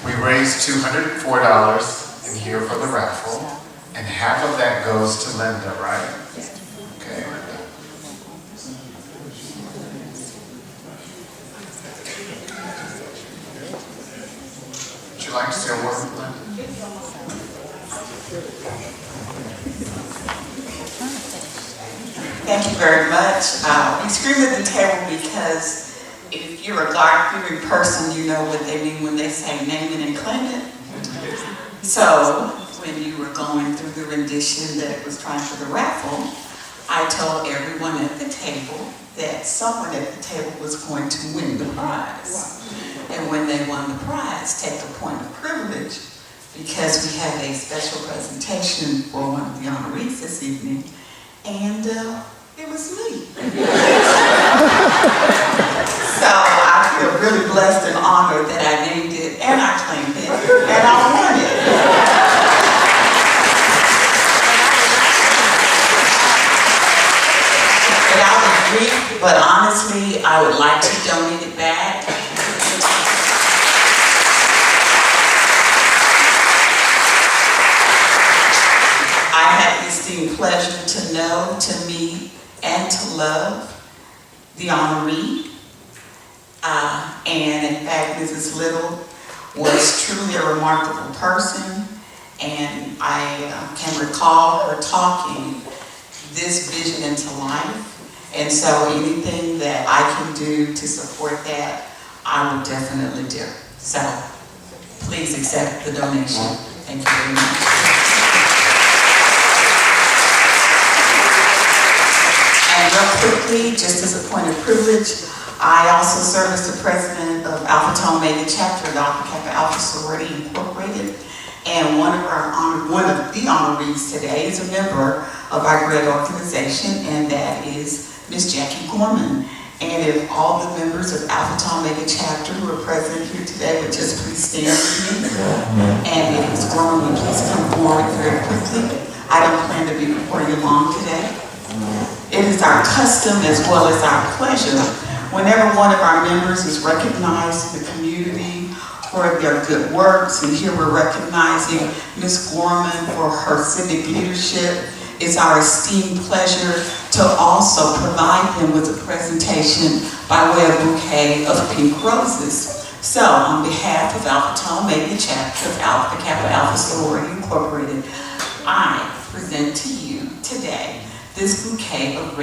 We raised $204 in here for the raffle, and half of that goes to Linda, right? Okay, Linda. Would you like to say a word, Linda? Thank you very much. We scream at the table because if you're a God-fearing person, you know what they mean when they say name it and claim it. So when you were going through the rendition that it was time for the raffle, I told everyone at the table that someone at the table was going to win the prize. And when they won the prize, take a point of privilege, because we have a special presentation for one of the honorees this evening, and it was me. So I feel really blessed and honored that I named it, and I claimed it, and I won it. And I'll be honestly, I would like to donate it back. I had the esteemed pleasure to know, to meet, and to love the honoree. And in fact, Mrs. Little was truly a remarkable person, and I can recall her talking this vision into life. And so anything that I can do to support that, I will definitely do. So please accept the donation. Thank you very much. And real quickly, just as a point of privilege, I also serve as the president of Alpha Tau Omega chapter of Alpha Kappa Alpha Sorority Incorporated. And one of the honorees today is a member of our great organization, and that is Ms. Jackie Gorman. And if all the members of Alpha Tau Omega chapter who are present here today would just please stand with me. And if Ms. Gorman would please come forward very quickly. I don't plan to be before you long today. It is our custom as well as our pleasure whenever one of our members is recognized in the community for their good works, and here we're recognizing Ms. Gorman for her civic leadership. It's our esteemed pleasure to also provide them with a presentation by way of bouquet of pink roses. So, on behalf of Alpha Tau Omega chapter of Alpha Kappa Alpha Sorority Incorporated, I present to you today this bouquet of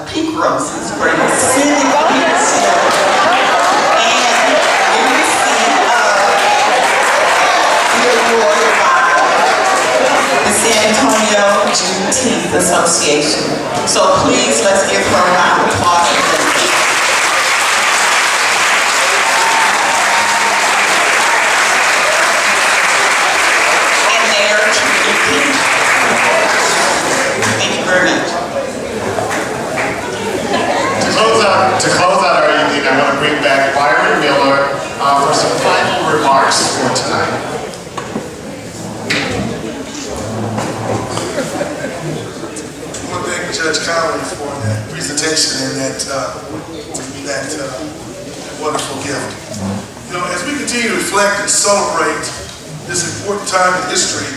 pink roses for your civic leadership. And in receipt of the award by the San Antonio Juneteenth Association. So please, let's give her a round of applause. And they are truly pink. Thank you very much. To close out our evening, I want to bring back Byron Miller for some final remarks for tonight. I want to thank Judge Conley for that presentation and that wonderful gift. You know, as we continue to reflect and celebrate this important time in history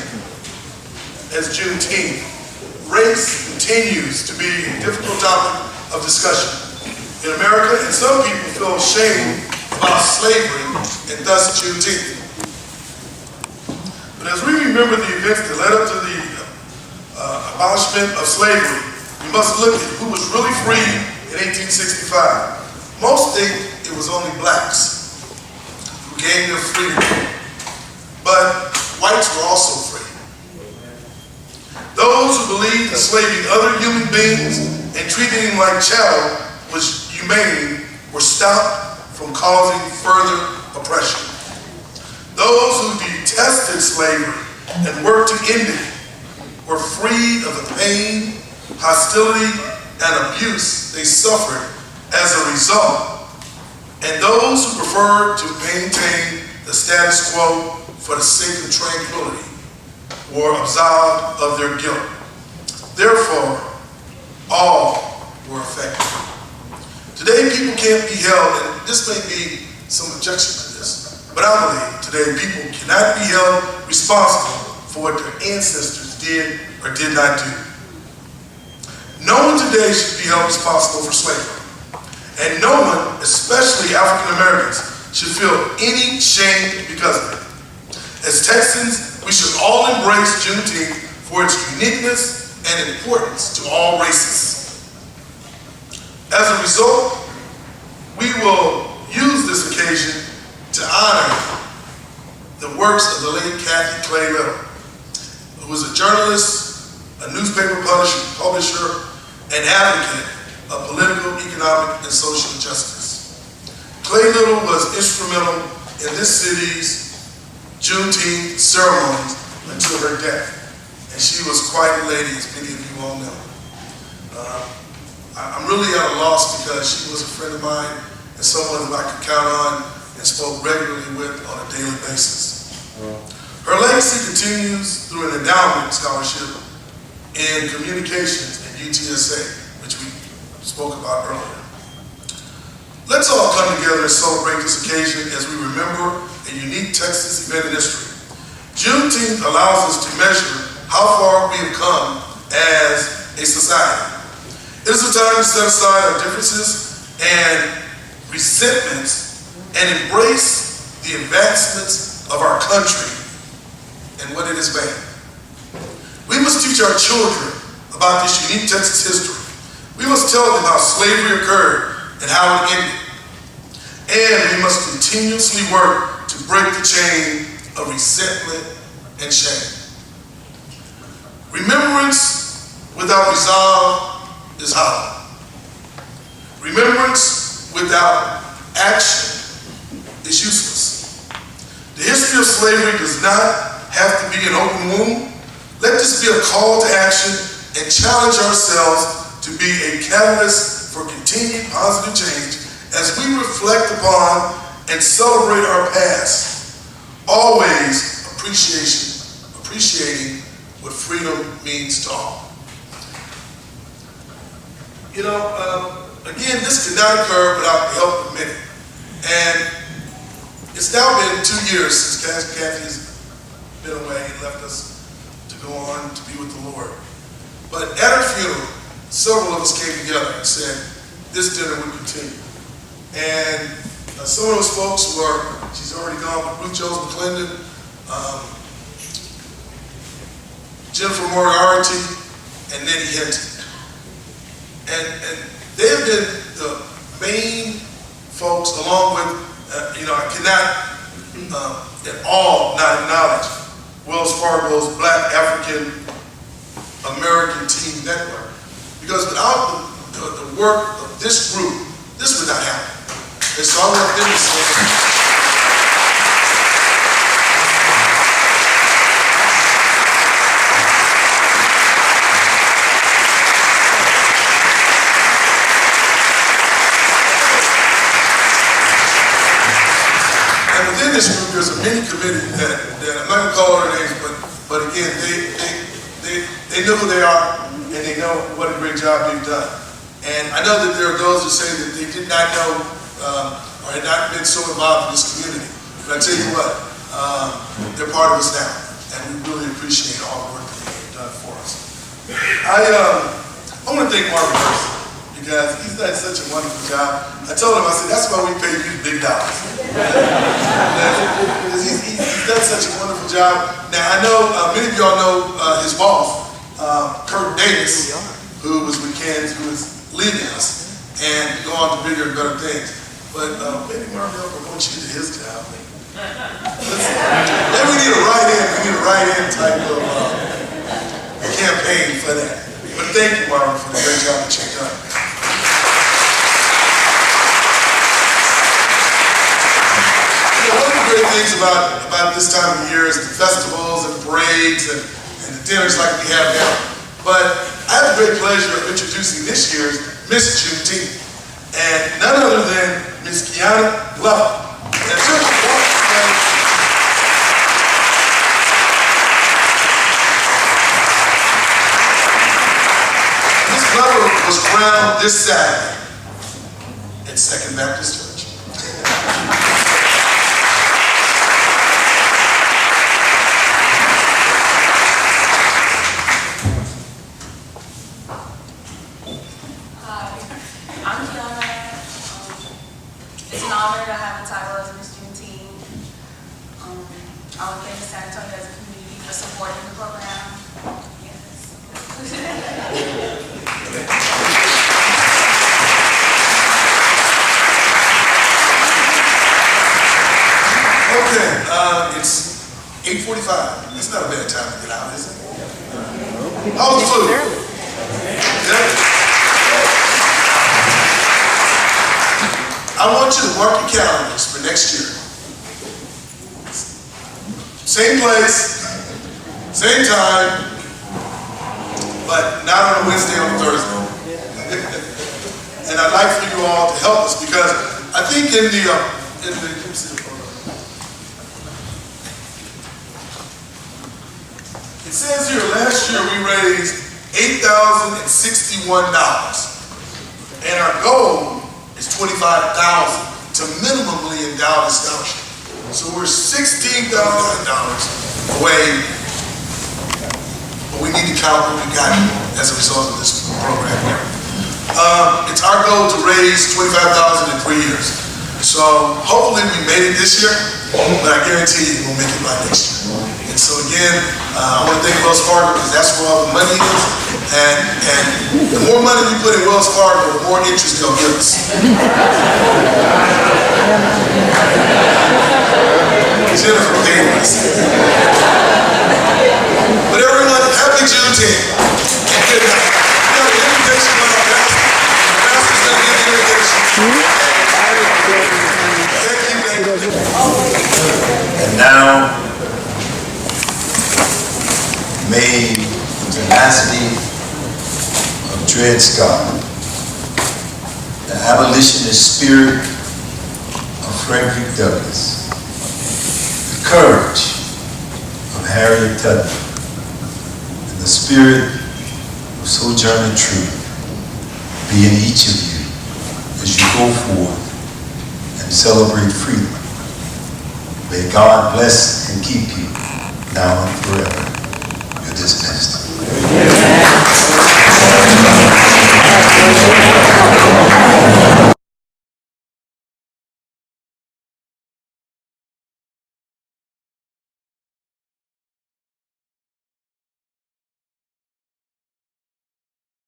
as Juneteenth, race continues to be a difficult topic of discussion in America, and some people feel shame about slavery and thus Juneteenth. But as we remember the events that led up to the abolishment of slavery, we must look at who was really free in 1865. Most think it was only blacks who gained their freedom, but whites were also free. Those who believed enslaving other human beings and treating them like chattel was humane were stopped from causing further oppression. Those who detested slavery and worked to end it were freed of the pain, hostility, and abuse they suffered as a result. And those who preferred to maintain the status quo for the sake of tranquility were absolved of their guilt. Therefore, all were affected. Today, people can't be held, and this may be some objection to this, but I believe today people cannot be held responsible for what their ancestors did or did not do. No one today should be held responsible for slavery, and no one, especially African Americans, should feel any shame because of it. As Texans, we should all embrace Juneteenth for its uniqueness and importance to all races. As a result, we will use this occasion to honor the works of the late Kathy Clay Little, who was a journalist, a newspaper publisher, and advocate of political, economic, and social justice. Clay Little was instrumental in this city's Juneteenth ceremonies until her death, and she was quite a lady, as many of you all know. I'm really at a loss because she was a friend of mine and someone who I could count on and spoke regularly with on a daily basis. Her legacy continues through an endowment scholarship in communications at UTSA, which we spoke about earlier. Let's all come together and celebrate this occasion as we remember a unique Texas event in history. Juneteenth allows us to measure how far we have come as a society. It is a time to set aside our differences and resentments and embrace the advancements of our country and what it has made. We must teach our children about this unique Texas history. We must tell them how slavery occurred and how it ended. And we must continuously work to break the chain of resentment and shame. Remembrance without resolve is hollow. Remembrance without action is useless. The history of slavery does not have to be an open wound. Let this be a call to action and challenge ourselves to be a catalyst for continued positive change as we reflect upon and celebrate our past, always appreciating what freedom means to all. You know, again, this could not occur without the help of many. And it's now been 2 years since Kathy has been away and left us to go on to be with the Lord. But at her funeral, several of us came together and said, this dinner will continue. And some of those folks she's already gone, but Ruth Jones McClendon, Jennifer Moriarty, and Nettie Hinton. And they have been the main folks, along with, I cannot at all not acknowledge Wells Fargo's Black African American Team Network. Because without the work of this group, this would not happen. And so I want them to say, and within this group, there's a mini committee that I'm not gonna call their names, but again, they know who they are and they know what a great job they've done. And I know that there are those who say that they did not know or had not been so involved in this community. But I tell you what, they're part of us now, and we really appreciate all the work that they've done for us. I want to thank Marvin Mercer, because he's done such a wonderful job. I told him, I said, that's why we pay you big dollars. Because he's done such a wonderful job. Now, I know many of y'all know his boss, Kurt Davis, who was with Ken's, who was leaving us and go on to bigger and better things. But maybe Marvin will promote you to his job. Maybe we need a write-in type of campaign for that. But thank you, Marvin, for the great job that you've done. One of the great things about this time of the year is the festivals and parades and the dinners like we have now. But I have the great pleasure of introducing this year's Miss Juneteenth, and none other than Miss Kiana Glover. Miss Glover was crowned this Saturday at Second Baptist Church. I want to thank San Antonio as a community for supporting the program. Okay, it's 8:45. It's not a bad time to get out, is it? How's the food? Yeah. I want you to mark your calendars for next year. Same place, same time, but not on a Wednesday, on a Thursday. And I'd like for you all to help us, because I think it says here, last year we raised $8,061, and our goal is $25,000 to minimally endow the scholarship. So we're $16,000 away, but we need to count what we got as a result of this program here. It's our goal to raise $25,000 in 3 years. So hopefully we made it this year, but I guarantee you we'll make it by next year. And so again, I want to thank Wells Fargo because that's where all the money is. And the more money we put in Wells Fargo, the more interest they'll give us. Jennifer paid us. But everyone, happy Juneteenth. Good night. We have an invitation on our pastor. The pastor's going to give the invitation. And now, may the tenacity of Dred Scott, the abolitionist spirit of Frederick Douglass, the courage of Harriet Tubman, and the spirit of Sojourner Truth be in each of you as you go forth and celebrate freedom. May God bless and keep you now and forever. You're dismissed.